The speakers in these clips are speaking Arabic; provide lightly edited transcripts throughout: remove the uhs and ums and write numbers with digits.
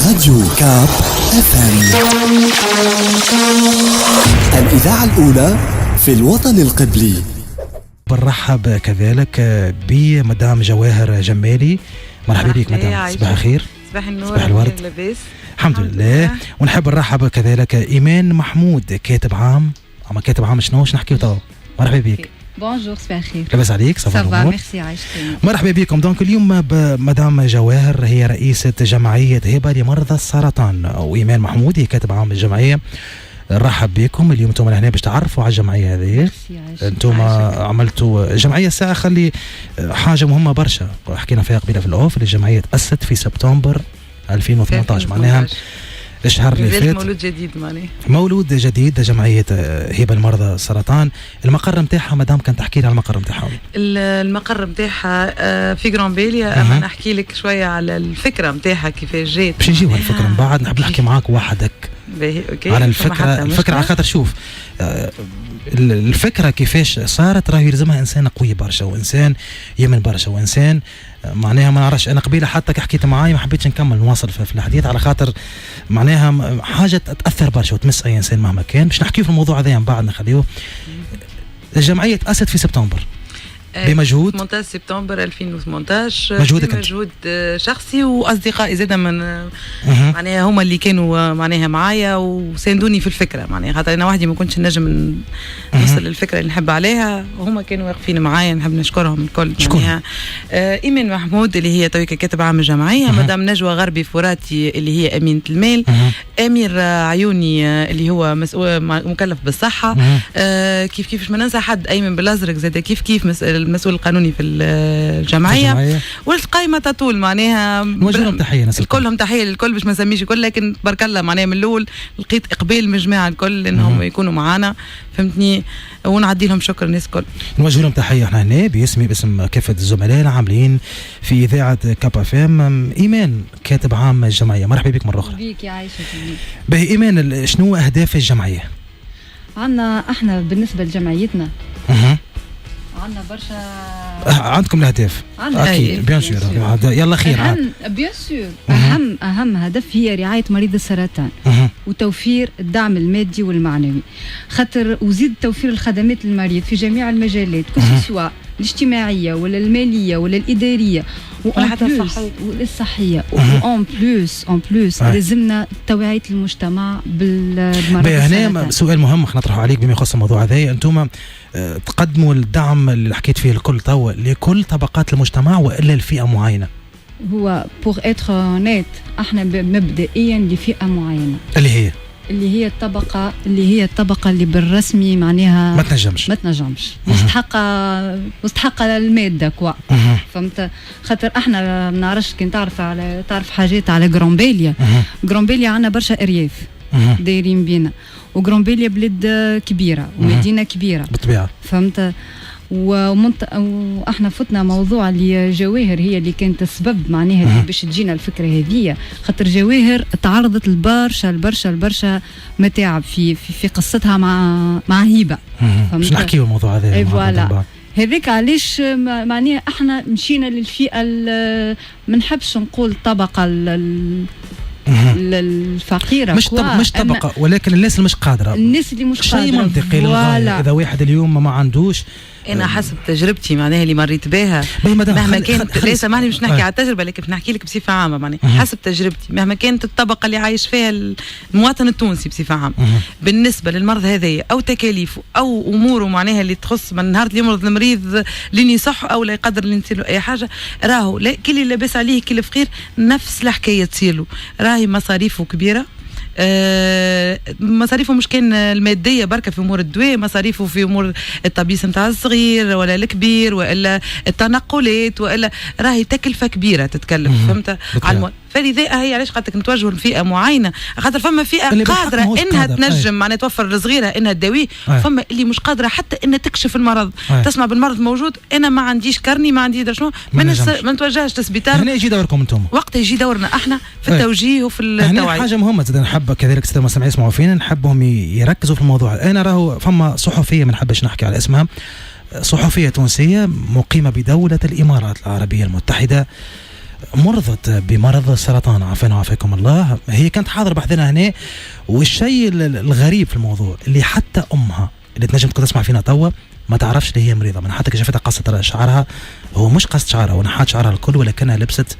راديو كاب اف ام، الإذاعة الأولى في الوطن القبلي. برحب كذلك بمدام جواهر جمالي. مرحبا بك مدام، صباح الخير. صباح النور، صباح الورد. لاباس؟ الحمد لله. ونحب نرحب كذلك إيمان محمود، كاتب عام. أما كاتب عام شنو نحكيو توا؟ مرحبا بك. بونجور، صباح الخير. لاباس عليك؟ صافا ميرسي، عايشتين. مرحبا بكم. دونك اليوم مدام جواهر هي رئيسة جمعية هبة لمرضى السرطان، وإيمان محمود هي كاتب عام الجمعية. نرحب بكم اليوم. انتم هنا باش تعرفوا على الجمعيه هذه. انتم عملتوا جمعيه ساعه خلي حاجه مهمه برشا، حكينا فيها قبيله في الاوف. الجمعيه تاسست في سبتمبر 2018، معناها الشهر اللي فات. مولود جديد، معناها مولود جديد جمعيه هبه لمرضى السرطان. المقر نتاعها مدام كان تحكي لي على المقر نتاعها. المقر نتاعها في غرامبيليا. اما نحكي لك شويه على الفكره نتاعها كيفاش جات. باش نجيو الفكره من بعد. نحب نحكي معاك وحدك على الفكرة على خاطر شوف الفكرة كيفاش صارت. راهي يلزمها إنسان قوي برشا، وإنسان يمن برشا، وإنسان معناها ما نعرفش. أنا قبيلة حتى حكيت معاي ما حبيتش نكمل نواصل في الحديث على خاطر معناها حاجة تأثر برشا وتمس أي إنسان مهما كان. باش نحكيه في الموضوع هذا من بعد نخليه. الجمعية تأسست في سبتمبر بمجهود 18 سبتمبر 2018. مجهودك مجهود شخصي واصدقائي زاده من معناها هما اللي كانوا معناها معايا وساندوني في الفكره، معناها خاطر انا وحدي ما كنتش نجم نوصل للفكره اللي نحب عليها، وهما كانوا واقفين معايا. نحب نشكرهم الكل. معناها ايمان محمود اللي هي تويكا كاتب عام الجمعيه، مدام نجوى غربي فراتي اللي هي امينه المال، امير عيوني اللي هو مسؤول مكلف بالصحه، كيفاش ما ننسى حد، ايمن بالازرق زاده كيف المسؤول القانوني في الجمعيه، والقائمه تطول. معناها نوجهلهم تحيه، كلهم تحيه للكل باش ما نسميش الكل، لكن تبارك الله معناها من الاول لقيت اقبال من جماعه الكل انهم يكونوا معنا، فهمتني، ونعدي لهم شكر الناس الكل. نوجه لهم تحيه احنا هنا باسم كافه الزملاء العاملين في اذاعه كاب اف ام. ايمان كاتب عام الجمعيه، مرحبا بك مره اخرى. بيك يا عايشه. باهي ايمان، شنو اهداف الجمعيه؟ عندنا احنا بالنسبه لجمعيتنا عندنا برشا. عندكم الاهداف اكيد بيان سور. يلا خير. بيان سور. اهم هدف هي رعايه مريض السرطان وتوفير الدعم المادي والمعنوي، خاطر وزيد توفير الخدمات للمريض في جميع المجالات، سواء الاجتماعيه ولا الماليه ولا الاداريه وحتى الصحيه. وان بلوس لازمنا توعيه المجتمع بالمرض السرطان. هنا سؤال مهم خلينا نطرحه عليك بما يخص الموضوع هذا. انتم تقدموا الدعم اللي حكيت فيه الكل توا لكل طبقات المجتمع والا لفئه معينه؟ هو بوغ اتر اونيت احنا مبدئيا لفئه معينه اللي هي الطبقه اللي بالرسمي معناها ما تنجمش مستحقه الماده كوا. فهمت؟ خاطر احنا ما نعرفش كي تعرف حاجات على غرامبيليا. غرامبيليا عندنا برشا ارياف دايرين بينا، وغرامبيليا بلاد كبيره ومدينه كبيره بالطبيعه. فهمت؟ واحنا فتنا موضوع اللي جواهر هي اللي كانت السبب معناها باش تجينا الفكره هذه، خاطر جواهر تعرضت البرشا متاعب في قصتها مع هبه. باش نحكيو الموضوع هذا. فوالا هذيك علاش معناها احنا مشينا للفئه ما نحبش نقول طبقه الفقيره، مش طبقه ولكن الناس اللي مش قادره، شيء منطقي للغايه. اذا واحد اليوم ما عندوش، انا حسب تجربتي معناها اللي مريت بها مهما كانت، لا سامحني مش نحكي على التجربه لكن نحكي لك بصفه عامه. معناها حسب تجربتي مهما كانت الطبقه اللي عايش فيها المواطن التونسي بصفه عامه، بالنسبه للمرض هذايا او تكاليفه او اموره معناها اللي تخص من نهار اللي يمرض المريض لين يصح او لا يقدر اللي تصير له اي حاجه، راهو كل اللي لاباس عليه كل فقير نفس الحكايه تصير له. راهي مصاريفه كبيره، مصاريفه مش كان الماديه بركه في امور الدواء، مصاريفه في امور الطبيس نتاع الصغير ولا الكبير والا التنقلات والا راهي تكلفه كبيره تتكلف. فهمت؟ فلذا هي علاش قالت لك نتوجهوا لفئه معينه، خاطر فما فئه قادره انها تنجم معناها توفر لصغيرها انها تداويه، فما اللي مش قادره حتى انها تكشف المرض. تسمع بالمرض موجود، انا ما عنديش كرني، ما عندي شنو، ما نتوجهش للسبيطار. هنا يجي دوركم انتم، وقت يجي دورنا احنا في التوجيه وفي التوعيه. حاجه مهمه زاد نحب كذلك ستة المستمعين يسمعوا فينا، نحبهم يركزوا في الموضوع. انا راهو فما صحفيه ما نحبش نحكي على اسمها، صحفيه تونسيه مقيمه بدوله الامارات العربيه المتحده، مرضت بمرض السرطان عافانا وعافاكم الله. هي كانت حاضرة بحثنا هنا، والشيء الغريب في الموضوع اللي حتى أمها اللي تنجم تكون تسمع فينا توا ما تعرفش اللي هي مريضة، من حتى كشفتها قصة شعرها، هو مش قصة شعرها ونحات شعرها الكل، ولكنها لبست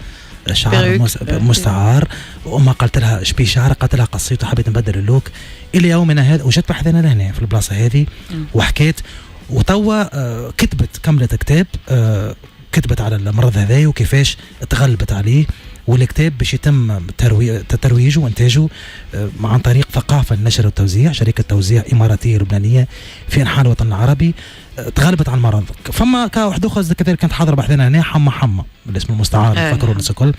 شعر مستعار. وأمها قالت لها شبي شعر، قالت لها قصيت وحبيت نبدل اللوك. إلى يومنا هذا وجدت بحثنا لهنا في البلاصة هذه وحكيت، وتوا كملت كتاب، كتبت على المرض هذا وكيفاش تغلبت عليه. والكتاب باش يتم ترويجه وانتاجه عن طريق ثقافة النشر والتوزيع، شركة توزيع إماراتية لبنانية في أنحاء الوطن العربي، تغلبت على المرض. فما كواحد أخرى كذلك كانت حاضرة بحثنا هنا، حمى الاسم المستعار فكروا الناس الكل،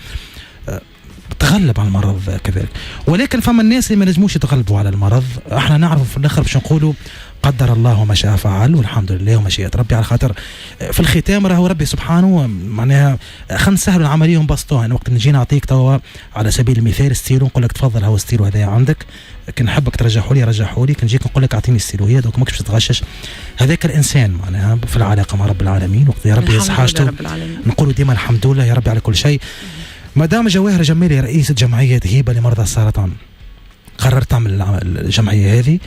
تغلب على المرض كذلك. ولكن فما الناس اللي ما نجموش يتغلبوا على المرض. احنا نعرف في الاخر باش نقولوا قدر الله وما شاء فعل، والحمد لله ومشيئة ربي، على خاطر في الختام راهو ربي سبحانه معناها خلينا نسهلوا العمليه ونبسطوها. يعني وقت نجي نعطيك توا على سبيل المثال ستيلو، نقول لك تفضل هو ستيلو هذايا عندك، كي نحبك ترجعه لي رجعه لي، كنجيك نقول لك اعطيني ستيلو هي دوك ماكش تتغشش. هذاك الانسان معناها في العلاقه مع رب العالمين، وقت يا ربي يصحاجته نقولوا ديما الحمد لله يا ربي على كل شيء. مدام جواهر جميلي رئيسة جمعية هبة لمرضى السرطان قررت تعمل الجمعية هذه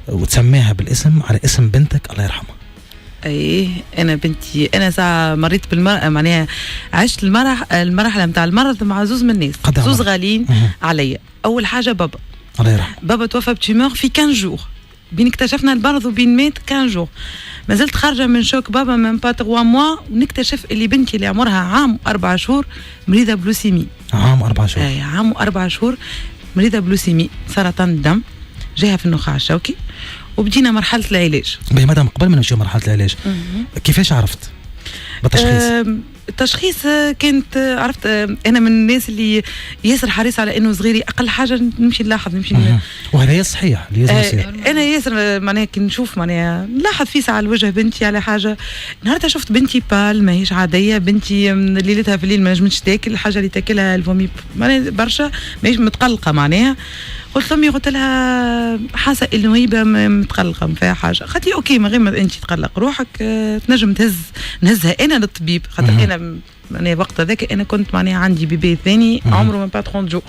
وتسميها بالاسم على اسم بنتك الله يرحمها. ايه انا بنتي انا ساعه مريت معناها عشت المرحله نتاع المرض مع زوز من الناس، زوز غاليين عليا. اول حاجه بابا الله يرحمه، بابا توفى بتيمور في 15 جور، بين اكتشفنا المرض وبين مات 15 جور. ما زلت خارجه من شوك بابا من با 3 موا، ونكتشف اللي بنتي اللي عمرها عام و4 شهور مريضه بلوسيمي. عام 4 شهور؟ اي عام و4 شهور مريضه بلوسيمي، سرطان الدم جاها في النخاع الشوكي، وبدينا مرحله العلاج. باهي مدام قبل ما نمشيو مرحله العلاج كيفاش عرفت بالتشخيص؟ التشخيص كانت عرفت انا من الناس اللي ياسر حريص على انه صغيري اقل حاجه نمشي نلاحظ نمشي وهذا صحيح اللي لازم يصير. انا ياسر معناها كي نشوف معناها نلاحظ فيسع على وجه بنتي على حاجه. نهارتها شفت بنتي بال ماهيش عاديه، بنتي ليلتها في الليل ما نجمتش تاكل، الحاجه اللي تاكلها الفومي معناها برشا ماهيش متقلقه. معناها قلت لامي قلت لها حاسه انه هيبه متقلقه ما فيها حاجه. قالت لي اوكي من غير ما انت تقلق روحك تنجم نهزها انا للطبيب، خاطر انا معناها وقت هذاك انا كنت معناها عندي بيبي ثاني عمره ما با 30 جور.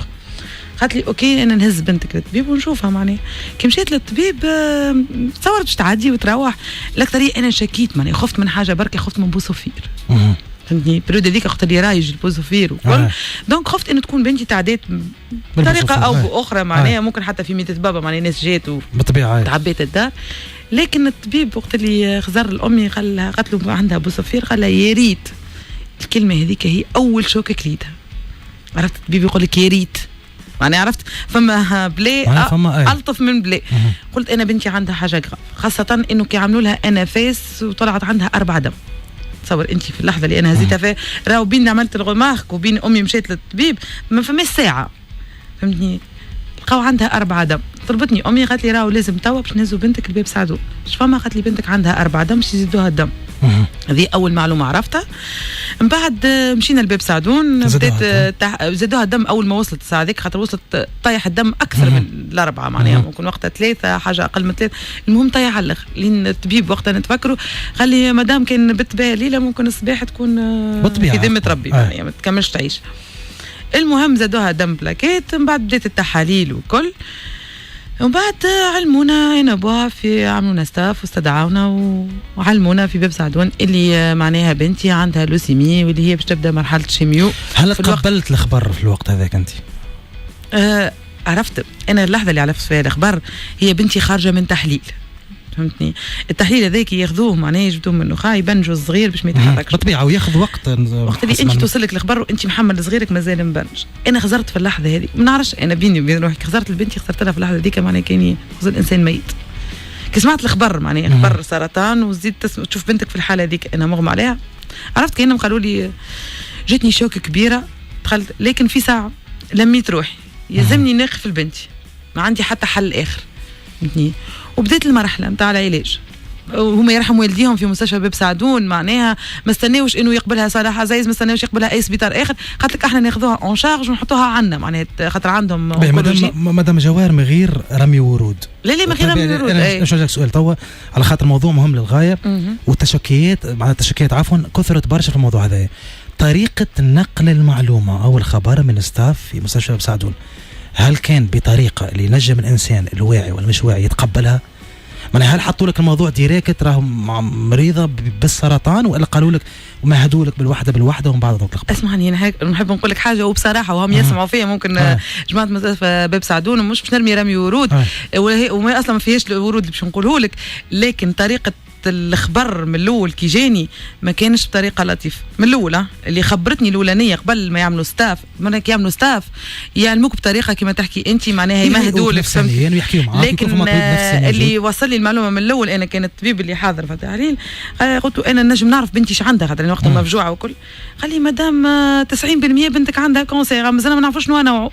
قالت لي اوكي انا نهز بنتك للطبيب ونشوفها. معناها كي مشيت للطبيب تصورت باش تعدي وتروح. الاكثريه انا شكيت معناها خفت من حاجه بركه، خفت من بوصفير فهمتني. بريود هذيك وقت اللي رايج البوزوفير وكل دونك خفت انه تكون بنتي تعديت بطريقه او باخرى معناها ممكن حتى في ميتة بابا معناها ناس جات بالطبيعه تعبيت الدار. لكن الطبيب وقت اللي خزر الامي قالت له عندها بوزوفير، قال لها يا ريت. الكلمه هذيك هي اول شوكه كليتها. عرفت الطبيب يقول لك يا ريت معناها عرفت فما بلاي الطف من بلاي. قلت انا بنتي عندها حاجه غريبه، خاصه انه كي عملوا لها انفاس وطلعت عندها 4 دم. تصور انت في اللحظه اللي انا هزيتها فيها راهو بين عملت الغمارك وبين امي مشيت للطبيب ما فماش ساعه فهمتني. لقاو عندها 4 دم. طلبتني امي قالت لي راهو لازم توا باش نهزوا بنتك الباب سعدون. اش فما؟ قالت لي بنتك عندها 4 دم باش يزيدوها الدم. هذه اول معلومه عرفتها. من بعد مشينا لباب سعدون بدات زادوها الدم اول ما وصلت الساعه هذيك، خاطر وصلت طايح الدم اكثر من الاربعه معناها ممكن وقتها 3 حاجه اقل من 3. المهم طايح على الاخر لين الطبيب وقتها نتفكروا قال لي مدام كان بت بها ليله ممكن الصباح تكون في ذمه ربي يعني ما تكملش تعيش. المهم زادوها دم بلاكيت. من بعد بدات التحاليل وكل، ومن بعد علمونا انا بوها في عملونا ستاف واستدعونا وعلمونا في باب سعدون اللي معناها بنتي عندها لوسيمي واللي هي باش تبدا مرحله شيميو. هل تقبلت الخبر في الوقت هذاك انت؟ عرفت انا اللحظه اللي عرفت فيها الخبر هي بنتي خارجه من تحليل فهمتني. التحليل هذاك ياخذوه معناه يجبدوه من النخاع يبنجوا الصغير باش ما يتحركش بالطبيعه وياخذ وقت اللي انت توصل لك الخبر وانت محمل صغيرك مازال مبنج. انا خزرت في اللحظه هذه ما نعرفش انا بيني وبين روحي خزرت لبنتي خسرت لها في اللحظه هذيك معناه كاني خزر الانسان ميت. كي سمعت الخبر معناه خبر سرطان وزيد تشوف بنتك في الحاله هذيك انا مغمى عليها. عرفت كانهم قالوا لي جاتني شوكه كبيره دخلت لكن في ساعه لميت روحي يلزمني ناقف لبنتي ما عندي حتى حل اخر فهمتني. وبدات المرحله نتاع العلاج وهما يرحم والديهم في مستشفى باب سعدون معناها ما استناوش انه يقبلها صلاح عزيز ما استناوش يقبلها اي سبيطار اخر. قالت لك احنا ناخذوها اون شارج ونحطوها عندنا معناها خاطر عندهم مدام جواهر من غير رمي ورود. لا من غير رمي ورود. انا نشوف لك سؤال توا على خاطر موضوع مهم للغايه والتشكيات معناها التشكيات عفوا كثرت برشا في الموضوع هذا. طريقة نقل المعلومة أو الخبر من ستاف في مستشفى بسعدون، هل كان بطريقة اللي ينجم الإنسان الواعي والمش واعي يتقبلها؟ هل حطوا لك الموضوع ديريكت راه مريضة بالسرطان، ولا قالوا لك ومهدوا لك بالوحدة ومن بعد ضغط الخبر؟ اسمعني، انا نحب نقول لك حاجه وبصراحه وهم يسمعوا فيا ممكن جماعه مستشفى باب سعدون، مش باش نرمي رمي ورود وما اصلا ما فيهاش الورود اللي باش نقوله لك، لكن طريقه الخبر من الاول كي جاني ما كانش بطريقه لطيفه من الاول. اللي خبرتني الاولانيه قبل ما يعملوا ستاف، من كي يعملوا ستاف يعلموك بطريقه كما تحكي انت معناها يمهدوا لك، لكن اللي وصل لي المعلومه من الاول انا كان الطبيب اللي حاضر في التحليل قلت له انا نجم نعرف بنتي ايش عندها، خاطر وقتها مفجوعه وكل. قال لي مدام 90% بنتك عندها كونسير، مازال ما نعرفوش شنو نوعه.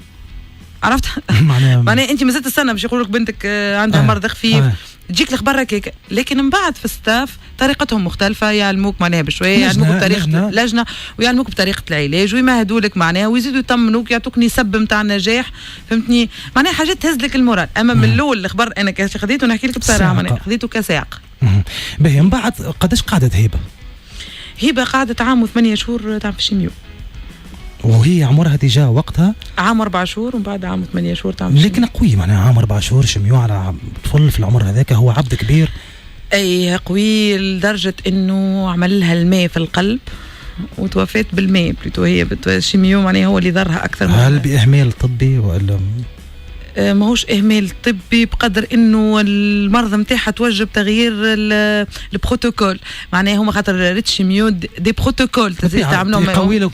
عرفت معناها انت مازلت تستنى باش يقولوا لك بنتك عندها مرض خفيف تجيك الخبر هكاك، لكن من بعد في الستاف طريقتهم مختلفه، يعلموك معناها بشويه، يعلموك بطريقه لجنه ويعلموك بطريقه العلاج ويمهدوا لك معناها ويزيدوا يطمنوك، يعطوك نسب نتاع النجاح، فهمتني معناها حاجات تهز لك المورال. اما من الاول الخبر انا خذيته نحكي لك بصراحه معناها خذيته كساق. باهي من بعد قداش قعدت هبه قعدت عام و8 شهور تعمل في الشيميو، وهي عمرها ديجا وقتها عام 4 شهور ومن بعد عام 8 شهور تعمل. لكن قوي معناها عام 4 شهور شميو على طفل في العمر هذاك، هو عبد كبير. اي قوي لدرجه انه عمل لها الماء في القلب وتوفات بالماء بلوتو، هي الشيميو معناها هو اللي ضرها اكثر. هل باهمال طبي ولا ماهوش اهمال طبي بقدر انه المرض نتاعها توجب تغيير البروتوكول، معناها هما خاطر ريت شيميو دي بروتوكول تعملوا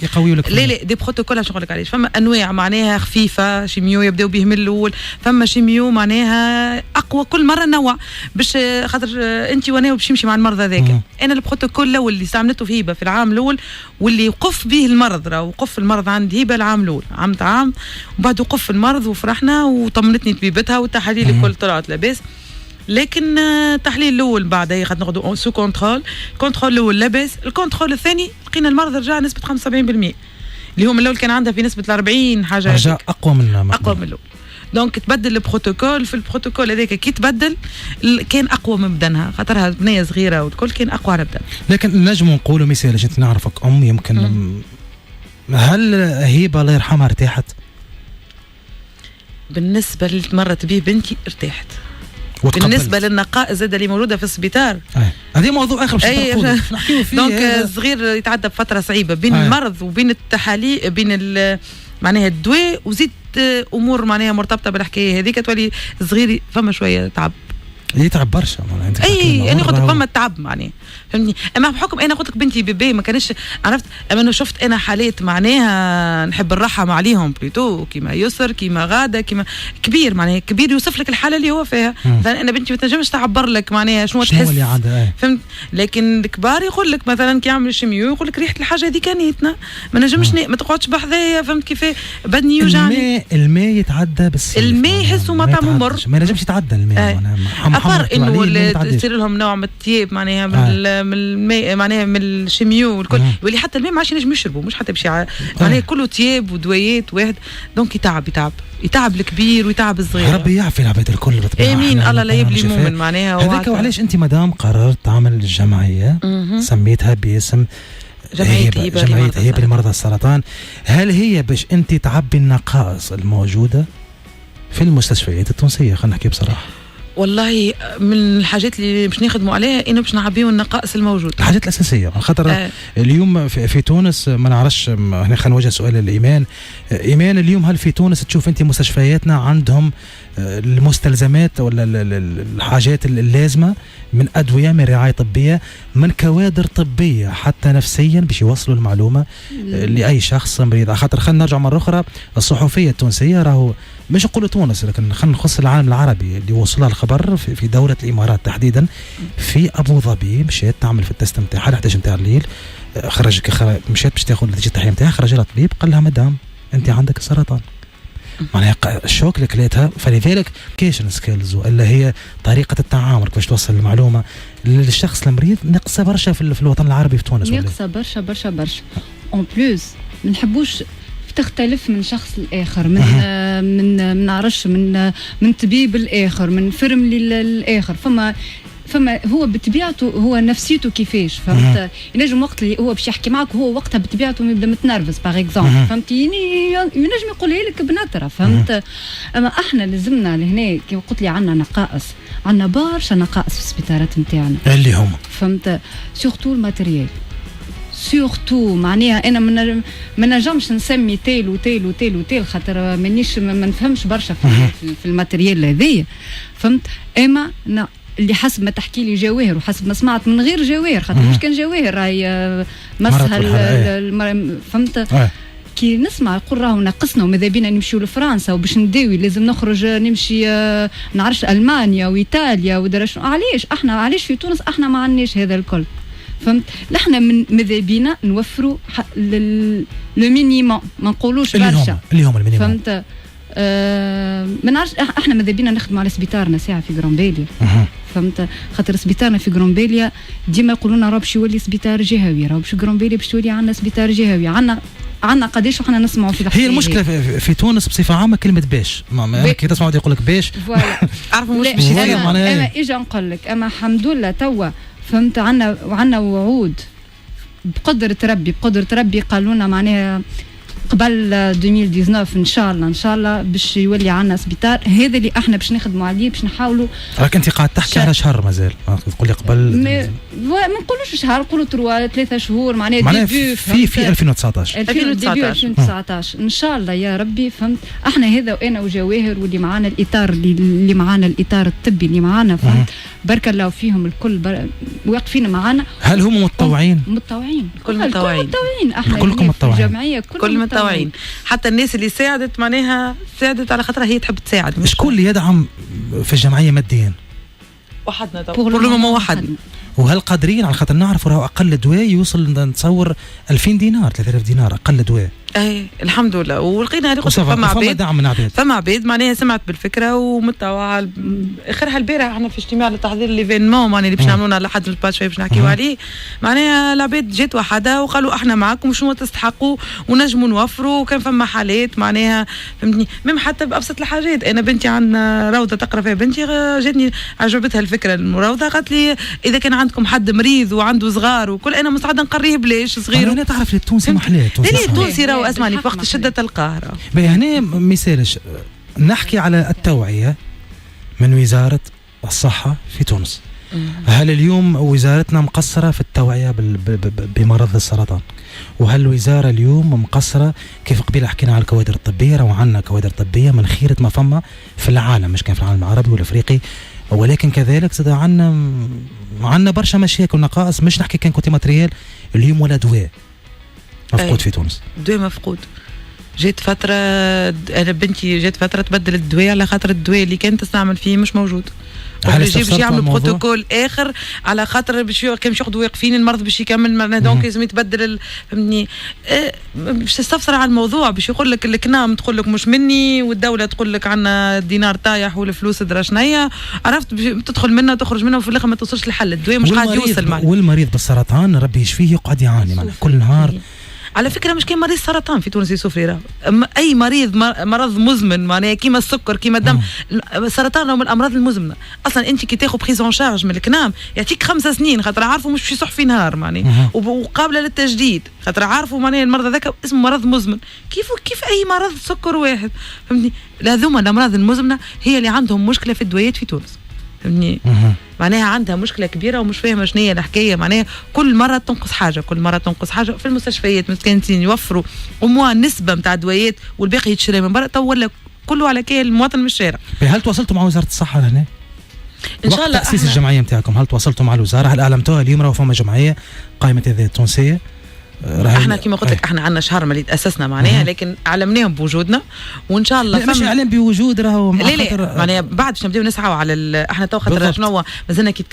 يقويوا لك لا دي بروتوكول باش نقول لك علاش. فما انواع معناها خفيفه شيميو يبداو به من الاول، فما شيميو معناها اقوى كل مره نوع باش خاطر انت وانا باش يمشي مع المرض هذاك. انا البروتوكول الاول اللي استعملته في هبه في العام الاول واللي وقف به المرض، راه وقف المرض عند هبه العام الاول عام وبعد وقف المرض وفرحنا وطمنتني طبيبتها والتحاليل الكل طلعت لاباس. لكن التحليل الاول بعد هي ناخذوا سو كونترول الاول لاباس، الكونترول الثاني لقينا المرض رجع نسبه 75% اللي هو من الاول كان عندها في نسبه 40 حاجه، رجع اقوى من الاول. دونك تبدل البروتوكول، في البروتوكول هذاك كي تبدل كان اقوى من بدنها، خاطرها بنيه صغيره والكل كان اقوى على بدنها. لكن نجموا نقولوا مثال انت نعرفك يمكن هل هبه الله يرحمها ارتاحت؟ بالنسبه اللي مرت به بنتي ارتاحت، بالنسبه للنقائص زاد اللي موجوده في السبيطار هذا موضوع اخر باش نحكيو فيه. دونك الصغير يتعدى بفتره صعيبه بين المرض وبين التحاليل بين معناها الدواء وزيد امور معناها مرتبطه بالحكايه هذيك، تولي الصغير فما شويه تعب، يتعب برشا معناها. اي انا قلت لك فما التعب معناها فهمتني. اما بحكم انا قلت لك بنتي بيبي ما كانش عرفت، اما انا شفت انا حالات معناها نحب الرحم عليهم بليتو كيما يسر كيما غاده كيما كبير معناها كبير يوصف لك الحاله اللي هو فيها. مثلا انا بنتي ما تنجمش تعبر لك معناها شنو تحس اللي عندها فهمت، لكن الكبار يقول لك مثلا كي يعمل الشيميو يقول لك ريحه الحاجه هذيك نيتنا ما نجمش ما تقعدش بحذايا فهمت كيف بدني يوجعني. الماء يتعدى بس الماء يحسوا ما طعمه مر، ما ينجمش يتعدى الماء معناها انه تصير لهم نوع من التياب معناها من الماء معناها من الشيميو والكل يولي حتى الماء ما عادش ينجم يشربوا، مش حتى معناها كله تياب ودويات واحد. دونك يتعب الكبير ويتعب الصغير. ربي يعفي العباد الكل امين الله لا يبلي مؤمن معناها. هذاك وعلاش انت مدام قررت تعمل جمعيه سميتها باسم جمعية هبه لمرضى السرطان؟ هل هي باش انت تعبي النقائص الموجوده في المستشفيات التونسيه؟ خلينا نحكي بصراحه. والله من الحاجات اللي باش نخدموا عليها انه باش نعبيو النقائص الموجوده، الحاجات الاساسيه. خاطر اليوم في تونس ما نعرفش، هنا خلينا نوجه سؤال لايمان. ايمان اليوم هل في تونس تشوف انت مستشفياتنا عندهم المستلزمات ولا الحاجات اللازمه من ادويه من رعايه طبيه من كوادر طبيه حتى نفسيا باش يوصلوا المعلومه لاي شخص مريض؟ خاطر خلينا نرجع مره اخرى الصحفيه التونسيه راهو مش نقولوا تونس لكن خلينا نخص العالم العربي اللي وصلها الخبر في دوله الامارات تحديدا في ابو ظبي، مشيت تعمل في التست نتاعها ال 11 نتاع الليل، مشيت باش تاخذ نتيجه التحليل نتاعها، خرج لها طبيب قال لها مدام انت عندك السرطان. معناها الشوك اللي كليتها. فلذلك كيشن سكيلز اللي هي طريقه التعامل كيفاش توصل المعلومه للشخص المريض ناقصه برشا في الوطن العربي في تونس، ناقصه برشا برشا برشا. اون بلوس ما نحبوش تختلف من شخص لآخر، من نعرفش من طبيب الآخر، من فرم للآخر. فما هو بطبيعته هو نفسيته كيفاش فهمت ينجم وقت اللي هو باش يحكي معك هو وقتها بطبيعته يبدا متنرفز باغ اكزومبل فهمتي ينجم يقولها لك بنطره فهمت اما احنا لازمنا لهنا كي قلت لي عندنا نقائص عندنا برشا نقائص في السبيطارات نتاعنا اللي هما فهمت سورتو الماتريال سورتو معناها انا ما نجمش نسمي تيل وتيل وتيل وتيل خاطر مانيش ما نفهمش برشا في الماتريال هذايا فهمت اما اللي حسب ما تحكي لي جواهر وحسب ما سمعت من غير جواهر خاطر مش كان جواهر راهي مسهل فهمت كي نسمع يقول راهو ناقصنا وماذا بينا نمشيو لفرنسا وباش نداوي لازم نخرج نمشي نعرفش المانيا وايطاليا ودرش علاش في تونس احنا ما عندناش هذا الكل فهمت احنا ماذا بينا نوفروا لو مينيموم ما نقولوش برشا اللي هم المينيموم فهمت ما نعرفش احنا ماذا بينا نخدموا على سبيطارنا ساعه في غرامبيليا فهمت خاطر سبيطارنا في غرامبيليا ديما يقولوا لنا راه باش يولي سبيطار جهوي راه باش غرامبيليا باش تولي عندنا سبيطار جهوي عندنا قداش وحنا نسمعوا في الحكايه هي المشكله في تونس بصفه عامه كلمه باش كي تسمعوا يقول لك باش عارفوا مش باش انا اجي نقول لك اما الحمد لله توا فهمت عندنا وعود بقدره ربي قالوا لنا معناها قبل 2019 ان شاء الله باش يولي عندنا سبيطار هذا اللي احنا باش نخدموا عليه باش نحاولوا راك انت قاعد تحكي على شهر مازال تقول لي قبل ما نقولوش شهر نقولوا 3 شهور معناها ديبي في 2019 ان شاء الله يا ربي فهمت احنا هذا وانا وجواهر واللي معانا الاطار اللي معانا الاطار الطبي اللي معانا فهمت بارك الله فيهم الكل واقفين معانا هل هم متطوعين كل متطوعين احنا كلكم متطوعين الجمعيه كل متطوعين حتى الناس اللي ساعدت معناها ساعدت على خاطرها هي تحب تساعد شكون اللي يدعم في الجمعيه ماديا وحدنا وحدنا وهل قادرين على خاطر نعرف راهو اقل دواء يوصل نتصور 2000 دينار 3000 دينار اقل دواء الحمد لله ولقينا هذه فما عباد معناها سمعت بالفكره ومتطوعه اخرها البارح احنا في اجتماع لتحضير ليفينمون معناها اللي باش نعملونا لحد الباش شويه باش نحكيو عليه معناها العباد جات وحدها وقالوا احنا معاكم وشنو تستحقوا ونجموا نوفروا وكان فما حالات معناها فهمتني ميم حتى بابسط الحاجات انا بنتي عندنا روضه تقرا فيها بنتي جاتني عجبتها الفكره المروضه قالت لي اذا كان عندكم حد مريض وعنده صغار وكل انا مستعده نقريه بلاش صغير انا تعرف التونسي محلاه التونسي راهو اسمعني في وقت شدة القاهرة هنا مثالش نحكي على التوعية من وزارة الصحة في تونس هل اليوم وزارتنا مقصرة في التوعية بمرض السرطان وهل الوزارة اليوم مقصرة كيف قبيل حكينا على الكوادر الطبية راهو عندنا كوادر طبية من خيرة ما فما في العالم مش كان في العالم العربي والافريقي ولكن كذلك زاد عندنا برشا مشاكل ونقائص مش نحكي كان كوتي ماتريال اليوم ولا دواء مفقود في تونس دواء مفقود جيت فترة أنا بنتي جيت فترة تبدل الدواء على خاطر الدواء اللي كانت تستعمل فيه مش موجود باش يعملوا بروتوكول آخر على خاطر باش كان ياخذوا واقفين المرض باش يكمل معناها دونك لازم يتبدل فهمتني باش تستفسر على الموضوع باش يقول لك الكنام تقول لك مش مني والدولة تقول لك عندنا الدينار طايح والفلوس درا شنيا عرفت تدخل منها وتخرج منها وفي الآخر ما توصلش لحل الدواء مش قاعد يوصل معنا والمريض بالسرطان ربي يشفيه يقعد يعاني معنا كل نهار على فكره مش كاين مريض سرطان في تونس يسوفري راه اي مريض مرض مزمن معناها كيما السكر كيما الدم السرطان هو من الامراض المزمنه اصلا انت كي تاخذ بريزون شارج من الكنام يعطيك 5 سنين خاطر عارفوا مش باش يصح في نهار معناها وقابله للتجديد خاطر عارفوا معناها المرض هذاك اسمه مرض مزمن كيف اي مرض سكر واحد فهمتني هذوما الامراض المزمنه هي اللي عندهم مشكله في الدويات في تونس فهمتني معناها عندها مشكله كبيره ومش فاهمه شنو هي الحكايه معناها كل مره تنقص حاجه في المستشفيات مسكنتين يوفروا وموا نسبه نتاع دوايات والباقي يتشرى من برا تو ولا كله على كاين المواطن من الشارع. هل تواصلتوا مع وزاره الصحه هنا؟ ان شاء الله تاسيس الجمعيه نتاعكم هل تواصلتوا مع الوزاره؟ هل اعلمتوها اليوم راهو فما جمعيه قائمه الذات التونسيه؟ احنا كما قلت لك احنا عندنا شهر ملي تاسسنا معناها لكن علمناهم بوجودنا وان شاء الله مش اعلام بوجود راهو لا معناها بعد باش نبداو نسعوا على احنا تو خاطر شنو مازلنا كي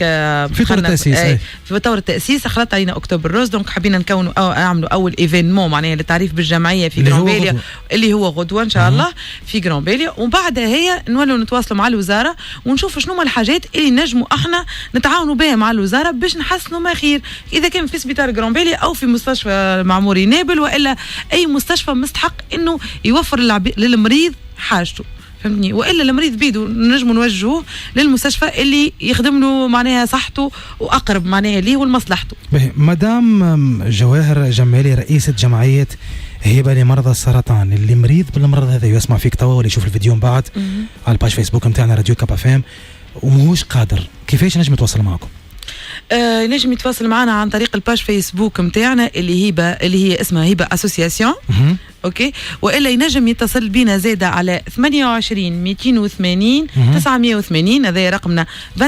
في طور التاسيس في طور التاسيس خلط علينا اكتوبر روز دونك حبينا نكونوا نعملوا اول ايفينمون معناها للتعريف بالجمعيه في غرامبيليا اللي هو غدوه ان شاء الله في غرامبيليا وبعدها هي نولوا نتواصلوا مع الوزاره ونشوفوا شنو هما الحاجات اللي نجموا احنا نتعاونوا بها مع الوزاره باش نحسنوا ما خير اذا كان في سبيطار غرامبيليا او في مستشفى معموري نابل والا اي مستشفى مستحق انه يوفر للمريض حاجته فهمتني. والا المريض بيدو نجموا نوجهوه للمستشفى اللي يخدم له معناها صحته واقرب معناها ليه ولمصلحته. مدام جواهر جمالي رئيسة جمعية هبة لمرضى السرطان، اللي مريض بالمرض هذا يسمع فيك توا ولا يشوف الفيديو من بعد على الباج فيسبوك نتاعنا راديو كاب اف ام ومهوش قادر، كيفاش نجم يتواصل معكم؟ نجم يتواصل معنا عن طريق الباج فيسبوك متاعنا اللي هي اسمها هبة اسوسياسيون. اوكي. والا ينجم يتصل بينا زاده على 28 280 980، هذا رقمنا 24/24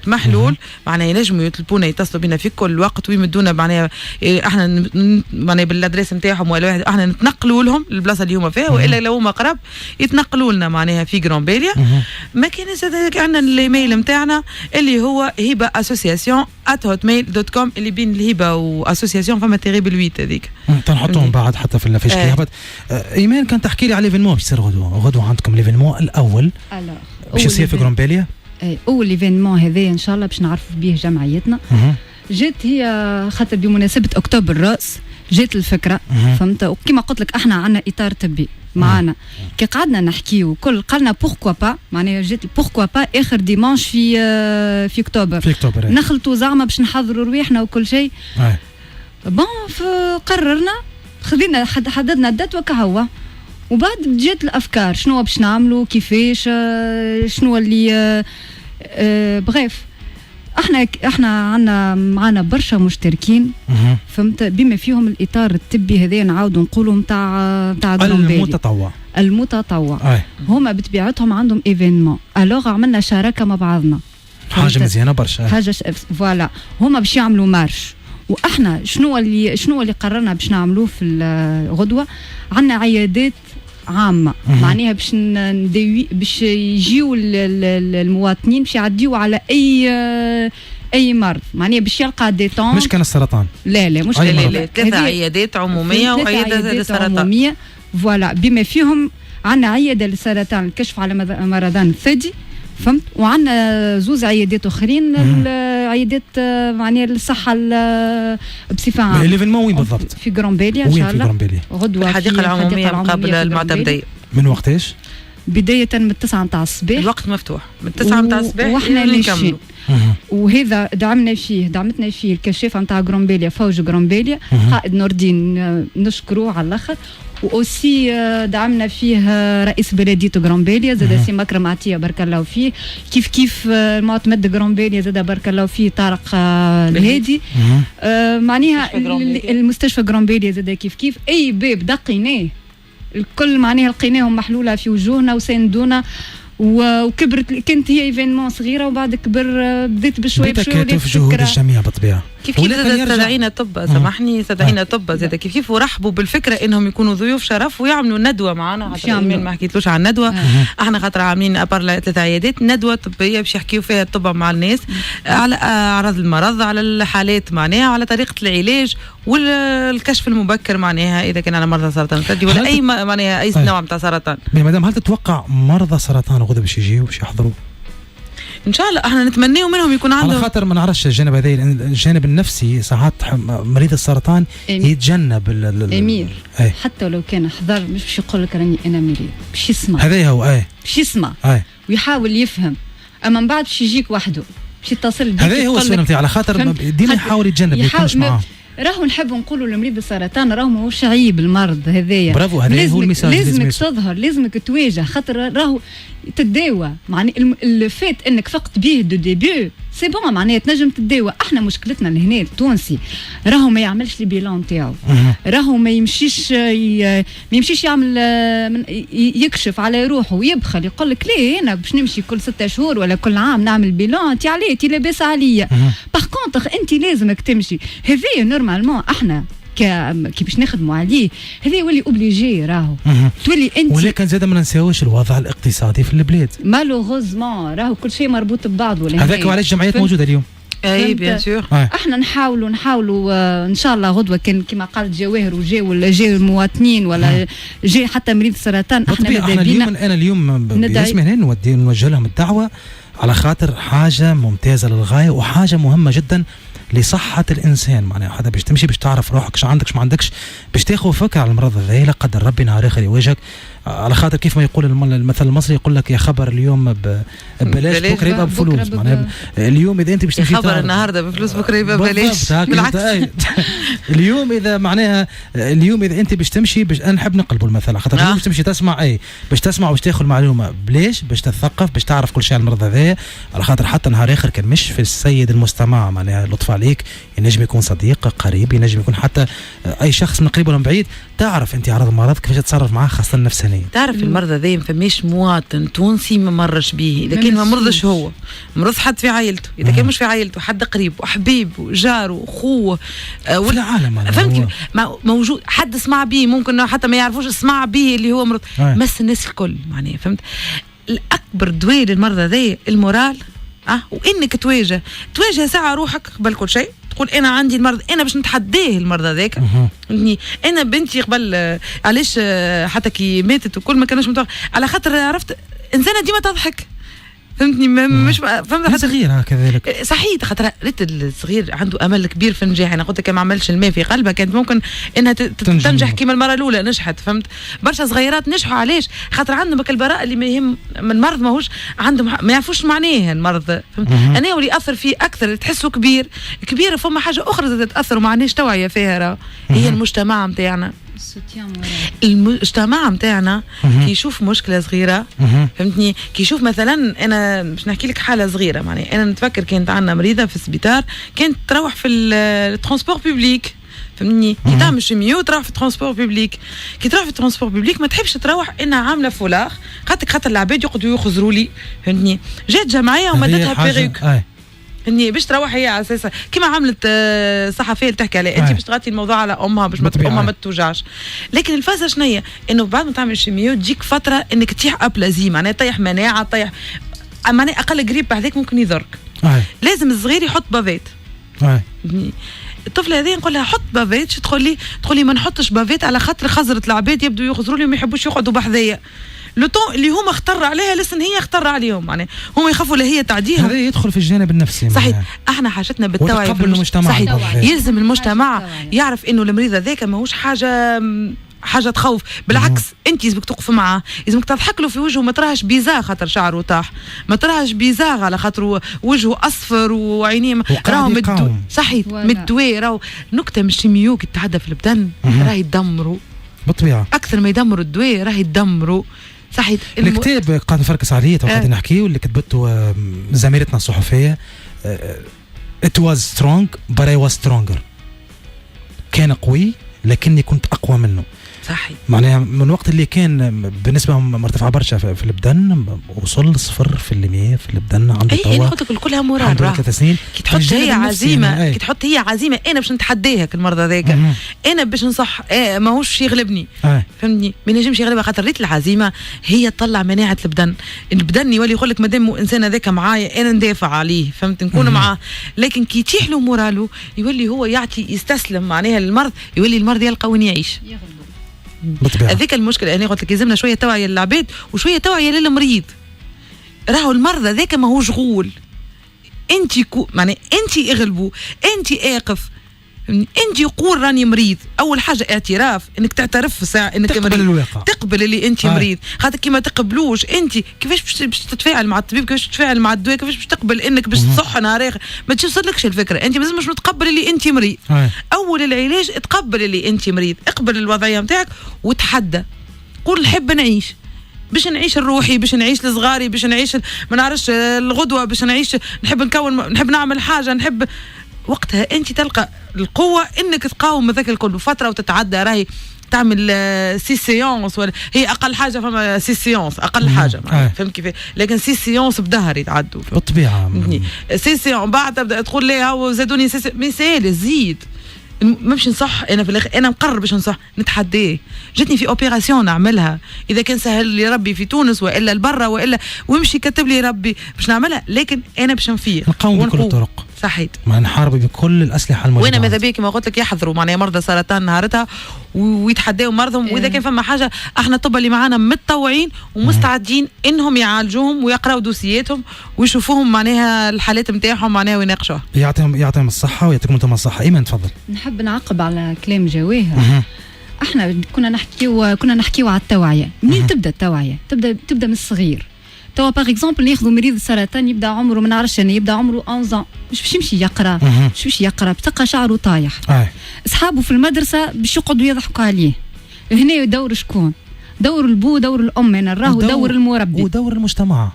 محلول. معناها ينجموا يطلبونا يتصلوا بينا في كل وقت ويمدونا معناها احنا معناها بالادريس نتاعهم ولا احنا نتنقلوا لهم البلاصه اللي هما فيها، والا لو هما قرب يتنقلوا لنا معناها في غرانبيليا. ما كاين عندنا الايميل نتاعنا اللي هو هبه association@hotmail.com، اللي بين الهبه واسوسياسيون فما تغيب الويت هذيك تنحطوهم بعد حتى في الفيش كيابت. ايمان كان تحكي لي على ليفينمون باش يصير غدوه عندكم ليفينمون الاول باش يصير في غرانبيليا. اول ليفينمون هذا ان شاء الله باش نعرفوا به جمعيتنا. جات هي خاطر بمناسبه اكتوبر الراس جات الفكره، فهمت. وكما قلت لك احنا عندنا اطار طبي معنا، كي قعدنا نحكيو كل قالنا بوركوا با، معناها جات بوركوا با اخر ديمانش في اكتوبر نخلطوا زعما باش نحضروا رواحنا وكل شيء. بون قررنا خذينا حددنا الدات وكهوا، وبعد جات الافكار شنو باش نعملوا كيفاش شنو اللي بغيف. احنا عندنا معنا برشا مشتركين، فهمت، بما فيهم الاطار الطبي هذا نعاودوا نقولوا نتاع المتطوع. هما بطبيعتهم عندهم ايفينمون، الوغ عملنا شراكه مع بعضنا، حاجه مزيانه برشا. حاجه فوالا هما باش يعملوا مارش، واحنا شنو اللي قررنا باش نعملوه في الغدوه. عندنا عيادات عامه معناها باش يجيو المواطنين باش يعديوا على اي مرض، معناها باش يلقى دي طون. مش كان السرطان، لا مش لا 3 عيادات عموميه وعياده للسرطان. فوالا بما فيهم عندنا عياده للسرطان الكشف على مرضان الثدي، فهمت، وعندنا 2 عيادات اخرين عيادات معناها الصحه بصفه عامه. الليفينمون وين بالضبط؟ في غرانبيليا ان شاء الله. غدوه الحديقه العموميه مقابل المعتمديه. من وقتاش؟ بدايه من 9 نتاع الصباح، الوقت مفتوح من 9 نتاع الصباح واحنا ماشيين. وهذا دعمتنا فيه الكشافه نتاع غرانبيليا فوج غرانبيليا قائد نور الدين، نشكروه على الاخر. واوسي دعمنا فيه رئيس بلديه غرانبيليا زاد سي مكرم عطيه بارك الله فيه، كيف المعتمد غرانبيليا زاد بارك الله فيه طارق الهادي. معناها المستشفى غرانبيليا زاد كيف اي باب دقيناه الكل معناها لقيناهم محلوله في وجوهنا وساندونا، وكبرت كانت هي ايفينمون صغيره وبعد كبر بديت بشوي كتف جهود الجميع بالطبيعه. كيف استدعينا طب سامحني استدعينا طب زاد كيف ورحبوا بالفكره انهم يكونوا ضيوف شرف ويعملوا ندوه معنا. حتى ما حكيتلوش عن ندوه احنا خاطر عاملين ابار 3 عيادات ندوه طبيه باش يحكيوا فيها الطب مع الناس على اعراض المرض، على الحالات معناها، على طريقه العلاج والكشف المبكر معناها اذا كان على مرضى سرطان الثدي ولا اي معناها اي نوع نتاع سرطان. مدام هل تتوقع مرضى سرطان غدا باش يجيو باش يحضروا؟ ان شاء الله احنا نتمناو منهم يكون عندهم، على خاطر ما نعرفش الجانب هذا الجانب النفسي ساعات مريض السرطان يتجنب امير حتى لو كان حضر مش باش يقول لك راني انا مريض، باش يسمع هذا هو باش يسمع ويحاول يفهم، اما من بعد باش يجيك وحده باش يتصل بك. هذا هو السؤال نتاعي، على خاطر ديما يحاول يتجنب يكونش معاه. راهو نحب نقولوا لمريض السرطان راهو ماهوش عيب المرض هذايا، برافو، هذا هو الميساج. لازمك تظهر، لازمك تواجه، خاطر راهو تداوى. معنى الفات انك فقت به دو ديبي سي بون، معناها تنجم تداوى. احنا مشكلتنا لهنا التونسي راهو ما يعملش البيلان نتاعو، راهو ما يمشيش يعمل يكشف على روحه ويبخل يقول لك ليه انا باش نمشي كل 6 شهور ولا كل عام نعمل بيلان، انت عليه انت لاباس عليا. باغ كونتر انت لازمك تمشي، هذايا نورمالمون احنا كي باش نخدموا عليه هذا يولي اوبليجي راهو تولي انت. ولكن زاد ما ننساوش الوضع الاقتصادي في البلاد مالوغوزمون راهو كل شيء مربوط ببعضه. هذاك وعلاش الجمعيات موجوده اليوم. اي بيان سور. احنا نحاولوا ان شاء الله غدوه كان كما قالت جواهر وجاو المواطنين ولا جاي حتى مريض السرطان. انا اليوم باسمي هنا نوجه لهم الدعوه على خاطر حاجه ممتازه للغايه وحاجه مهمه جدا لصحة الإنسان. معناها هذا باش تمشي باش تعرف روحك شو عندك شو ما عندكش، باش تاخذ فكرة على المرض هذا لا قدر ربي نهار آخر يواجهك على خاطر كيف ما يقول المثل المصري يقول لك يا خبر اليوم ببلاش بكره يبقى بفلوس. معناها اليوم اذا انت باش تمشي خبر النهارده بفلوس بكره يبقى ببلاش بالعكس. اليوم اذا معناها اليوم اذا انت باش تمشي انا نحب نقلبوا المثل خاطر اليوم باش تمشي تسمع باش تسمع وباش تاخذ معلومه بلاش باش تتثقف باش تعرف كل شيء على المرض هذا على خاطر حتى نهار اخر كان مش في السيد المستمع معناها لطف عليك ينجم يكون صديق قريب ينجم يكون حتى اي شخص من قريب ولا من بعيد تعرف انت عرض مرض كيفاش تتصرف معاه خاصه النفسانيه. تعرف المرضى ذي ما فماش مواطن تونسي ما مرش به اذا كان ما مرضش هو مرض حد في عائلته اذا كان مش في عائلته حد قريب وحبيب وجاره واخوه في العالم فهمت موجود حد سمع به ممكن حتى ما يعرفوش سمع به اللي هو مرض مس الناس الكل معناها فهمت. الاكبر دواء للمرضى ذي المورال وانك تواجه ساعه روحك قبل كل شيء تقول انا عندي المرض انا باش نتحداه المرضى ذاك. انا بنتي قبل علاش حتى كي ماتت وكل ما كانش متوقع على خاطر عرفت انسانه ديما تضحك فهمتني مش فهمت حتى صغيره كذلك صحيح خاطر ريت الصغير عنده امل كبير في النجاح. انا قلت لك ما عملش الماء في قلبها كانت ممكن انها تنجح كيما المره الاولى نجحت فهمت. برشا صغيرات نجحوا علاش خاطر عندهم البراءه اللي ما يهم من المرض ماهوش عندهم ما يعرفوش معناه المرض فهمت. انا واللي ياثر فيه اكثر تحسه كبير فما حاجه اخرى تاثر وما عندناش توعيه فيها هي المجتمع نتاعنا. المجتمع نتاعنا كي يشوف مشكله صغيره فهمتني كي يشوف مثلا انا باش نحكي لك حاله صغيره معناها انا نتفكر كانت عندنا مريضه في السبيطار كانت تروح في الترونسبور بوبليك فهمتني كي تعمل شيميو تروح في الترونسبور بوبليك كي تروح في الترونسبور بوبليك ما تحبش تروح انها عامله فولاغ خاطر العباد يقعدوا يخزروا لي فهمتني. جات جمعيه ومدتها بيريك اني باش تروح هي على اساس كيما عملت صحفيه اللي تحكي عليها انت باش تغطي الموضوع على امها باش امها ما توجعش. لكن الفازه شنية انه بعد ما تعمل شيميو تجيك فتره انك تطيح ابلازي معناها طيح مناعه طيح معناها اقل قريب هذاك ممكن يضرك. لازم الصغير يحط بافيت. الطفله هذه نقول لها حط بافيت تقول لي ما نحطش بافيت على خاطر خزرة العباد يبدو يخزروا لي وما يحبوش يقعدوا بحذايا. لو طون اللي هما اختر عليها لسن هي اختر عليهم يعني هما يخافوا هي تعديهم. هذا يدخل في الجانب النفسي صحيح. احنا حاجتنا بالتوعيه في المجتمع صحيح. يلزم المجتمع يعرف انه المريض هذاك ماهوش حاجه تخوف بالعكس انت لازمك تقف معاه لازمك تضحك له في وجهه ما تراهش بيزاغ خاطر شعره طاح ما تراهش بيزاغ على خاطر وجهه اصفر وعينيه راهو صحيح مدوي راهو نكته من الشيميو كي تتعدى في البدن راهي يدمروا بالطبيعه اكثر ما يدمروا الدواء راهي يدمروا صحيح. الكتاب قاعد نفركس عليه وقاعد نحكيه واللي كتبته زميلتنا الصحفيه It was strong but I was stronger كان قوي لكني كنت أقوى منه. صحيح. معناها من وقت اللي كان بالنسبة مرتفع برشا في البدن وصل 0% في البدن عنده توا. أي قلت لك كلها مرار. 3 سنين. كي تحط هي عزيمة كي تحط هي عزيمة أنا باش نتحداها المرضى ذاك. أنا باش نصح ماهوش يغلبني. فهمني ما ينجمش يغلبها خاطر ريت العزيمة هي تطلع مناعة البدن يولي يقول لك مادام إنسان هذاك معايا أنا ندافع عليه فهمت نكون معاه. لكن كي يتيح له مورالو يولي هو يعطي يستسلم معناها للمرض يولي المرض يلقى وين يعيش. هذيك المشكله انا قلت لك يلزمنا شويه توعيه للعباد وشويه توعيه للمريض. راهو المرضى ذاك ماهوش غول انت معناها انت اغلبوا انت اقف انت قول راني مريض. اول حاجه اعتراف انك تعترف في ساعه انك تقبل مريض الواقع. تقبل اللي انت مريض خاطر كي ما تقبلوش انت كيفاش باش تتفاعل مع الطبيب كيفاش تتفاعل مع الدواء كيفاش باش تقبل انك باش تصح نهار اخر ما توصلكش الفكره. انت مازال مش متقبل اللي انت مريض. اول العلاج تقبل اللي انت مريض اقبل الوضعيه نتاعك وتحدى قول نحب نعيش باش نعيش الروحي باش نعيش لصغاري باش نعيش ما نعرفش الغدوه باش نعيش نحب نعمل حاجه نحب وقتها انت تلقى القوه انك تقاوم هذاك الكل فتره وتتعدى. راهي تعمل 6 سيونس ولا هي اقل حاجه فما 6 سيونس اقل حاجه فهمت كيف. لكن 6 سيونس بدهر يتعدوا بالطبيعه 6 سيونس بعد تبدا تقول لي هاو زادوني مثال زيد ما باش نصح انا في الاخر انا مقرر باش نصح نتحداه. جاتني في اوبيراسيون نعملها اذا كان سهل لي ربي في تونس والا لبرا والا ويمشي كتب لي ربي باش نعملها. لكن انا باش نفيق نقاوم بكل الطرق صحيح ما نحارب بكل الاسلحه الموجوده. وانا ماذا بيك ما قلت لك يحضروا معناها مرضى سرطان نهارتها ويتحداوا مرضهم واذا كان فما حاجه احنا الطب اللي معانا متطوعين ومستعدين انهم يعالجوهم ويقراوا دوسياتهم ويشوفوهم معناها الحالات نتاعهم معناها ويناقشوها. يعطيهم الصحه ويعطيكم انتم الصحه. ايمن تفضل. نحب نعقب على كلام جواهر احنا كنا نحكيو على التوعيه. منين تبدا التوعيه؟ تبدا من الصغير. توا باغ اكزومبل ناخذوا مريض السرطان يبدا عمره ما نعرفش انا، يبدا عمره 11 مش باش يمشي يقرا، مش باش يقرا، بتلقى شعره طايح. اصحابه في المدرسه باش يقعدوا يضحكوا عليه. هنا يدور شكون؟ دور البو، دور الام، انا راهو دور المربي ودور المجتمع.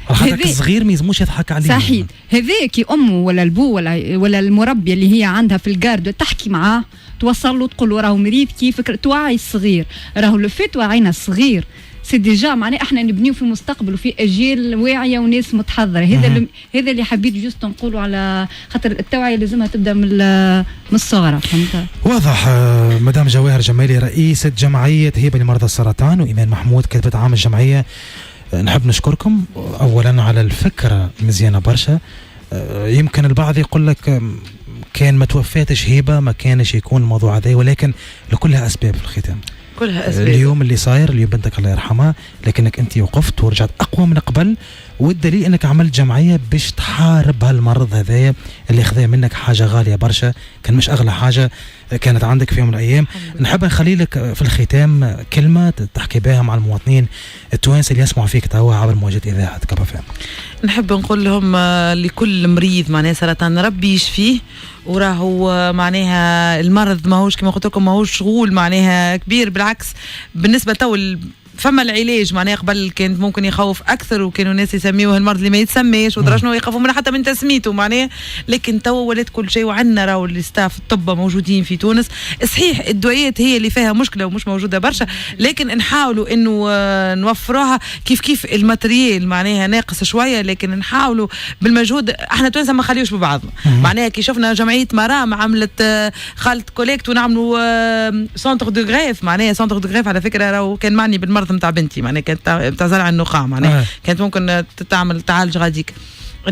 هذاك الصغير ما يزموش يضحك عليه. صحيح. هذاك امه ولا البو ولا المربيه اللي هي عندها في الجارد تحكي معاه، توصل له تقول له راهو مريض كيفك، توعي الصغير. راهو لو فيت وعينا الصغير سي ديجا معناه احنا نبنيو في المستقبل وفي اجيال واعيه وناس متحضره. هذا اللي حبيت جوست نقولوا، على خاطر التوعيه لازمها تبدا من الصغر. فهمت؟ واضح. مدام جواهر جمالي رئيسة جمعية هبة لمرضى السرطان، وإيمان محمود كاتبة عام الجمعية، نحب نشكركم أولا على الفكرة مزيانة برشا. يمكن البعض يقول لك كان ما توفاتش هبة ما كانش يكون الموضوع هذا، ولكن لكلها أسباب في الختام. كلها أسباب. اليوم اللي صاير، اليوم بنتك الله يرحمها، لكنك أنت وقفت ورجعت أقوى من قبل، والدليل أنك عملت جمعية باش تحارب هالمرض هذايا اللي خذا منك حاجة غالية برشا، كان مش أغلى حاجة كانت عندك في يوم من الأيام. نحب نخلي لك في الختام كلمة تحكي بها مع المواطنين التوانسة اللي يسمعوا فيك توا عبر موجات إذاعة كابا فام. نحب نقول لهم لكل مريض معناها سرطان ربي يشفيه، وراهو معناها المرض ماهوش كما قلت لكم ماهوش شغول معناها كبير، بالعكس بالنسبه تو فما العلاج معناها قبل كانت ممكن يخوف اكثر، وكانوا الناس يسميوه المرض اللي ما يتسميش، ودرا شنو يخافوا منه حتى من تسميته معناها. لكن تو ولات كل شيء، وعندنا راهو الستاف الطب موجودين في تونس. صحيح الدويات هي اللي فيها مشكله ومش موجوده برشا، لكن نحاولوا انه نوفروها كيف الماتريال معناها ناقص شويه، لكن نحاولوا بالمجهود. احنا تونس ما نخليوش ببعضنا معناها. كي شفنا جمعيه مرام عملت خالت كوليكت ونعملوا سونتر دو غريف معناها. سونتر دو غريف على فكره راهو كان معني بالمرض نتاع بنتي معناها، كانت بتاع زرع النخاع معناها، كانت ممكن تعالج غاديك.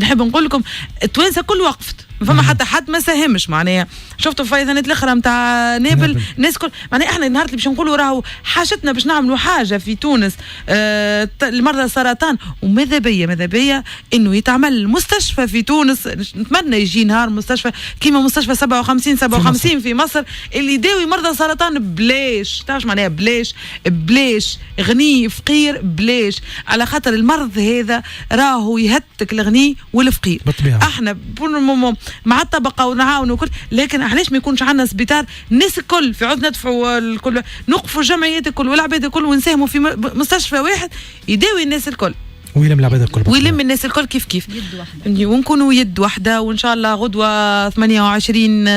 نحب نقول لكم التوانسه كل وقفت، ما فما حتى حد ما ساهمش معناها. شفتوا فايزانات الاخرى نتاع نابل الناس كل معناها. احنا النهار اللي باش نقولوا راهو حاجتنا باش نعملوا حاجه في تونس لمرضى السرطان، وماذا بيا انه يتعمل مستشفى في تونس. نتمنى يجي نهار مستشفى كيما مستشفى 57 في مصر اللي يداوي مرضى السرطان بلاش. تعرف معناها بلاش غني فقير بلاش، على خاطر المرض هذا راهو يهتك الغني والفقير. احنا مع الطبقه ونعاونوا وكل، لكن علاش ما يكونش عندنا سبيطار الناس الكل في عود ندفعوا الكل، نوقفوا الجمعيات الكل والعباد الكل ونساهموا في مستشفى واحد يداوي الناس الكل، ويلم العباد الكل، ويلم الناس الكل كيف يد واحدة، ونكونوا يد واحدة. وإن شاء الله غدوة 28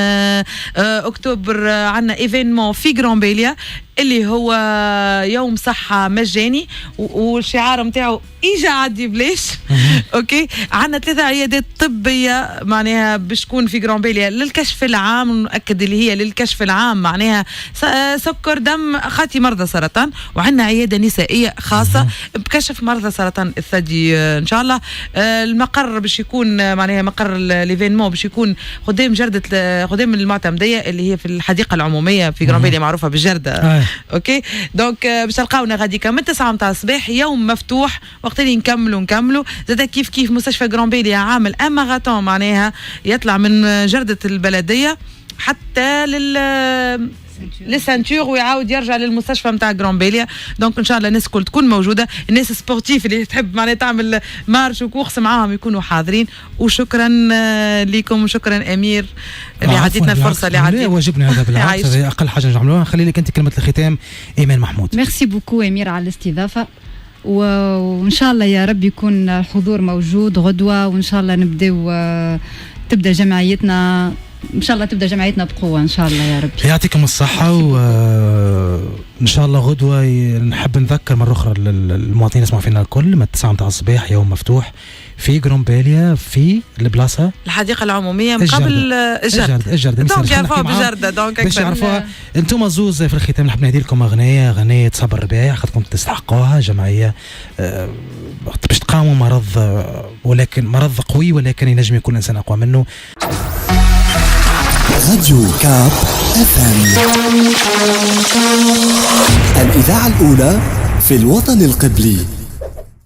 أكتوبر عنا إيفينمون في غرانبيليا اللي هو يوم صحة مجاني، والشعار متاعه إيجا عدي بلاش. أوكي، عنا 3 عيادات طبية معناها باش تكون في غرانبيليا للكشف العام، نأكد اللي هي للكشف العام معناها سكر دم خاطي مرضى سرطان، وعنا عيادة نسائية خاصة بكشف مرضى سرطان الثدي إن شاء الله. المقر باش يكون معناها مقر ليفينمون باش يكون قدام قدام المعتمدية اللي هي في الحديقة العمومية في غرانبيليا معروفة بالجردة. اوكي دونك باش تلقاونا غاديكا من 9 متاع الصباح، يوم مفتوح، وقت اللي نكملوا زاد كيف مستشفى غرانبيليا عامل ماراثون معناها يطلع من جردة البلدية حتى للسانتور ويعاود يرجع للمستشفى نتاع غرانبيليا. دونك ان شاء الله الناس الكل تكون موجوده، الناس سبورتيف اللي تحب معناها تعمل مارش وكورس معاهم يكونوا حاضرين. وشكرا لكم وشكرا امير اللي عطيتنا الفرصه اللي عطيتنا. واجبنا هذا بالعكس، هذه اقل حاجه نعملوها. نخلي لك انت كلمه الختام ايمان محمود. ميرسي بوكو امير على الاستضافه، وان شاء الله يا رب يكون الحضور موجود غدوه، وان شاء الله تبدا جمعيتنا ان شاء الله بقوه ان شاء الله يا رب. يعطيكم الصحه، وان شاء الله غدوه نحب نذكر مره اخرى المواطنين يسمعوا فينا الكل من 9 متاع الصباح يوم مفتوح في غرانبيليا في البلاصه الحديقه العموميه مقابل الجرد. دونك يعرفوها بالجرده، دونك باش يعرفوها. انتم زوز في الختام نحب نهدي لكم اغنيه صبر الربايع، خاطركم تستحقوها. جمعيه باش تقاوموا مرض، ولكن مرض قوي ولكن ينجم يكون الانسان اقوى منه. راديو كاب FM، الإذاعة الأولى في الوطن القبلي.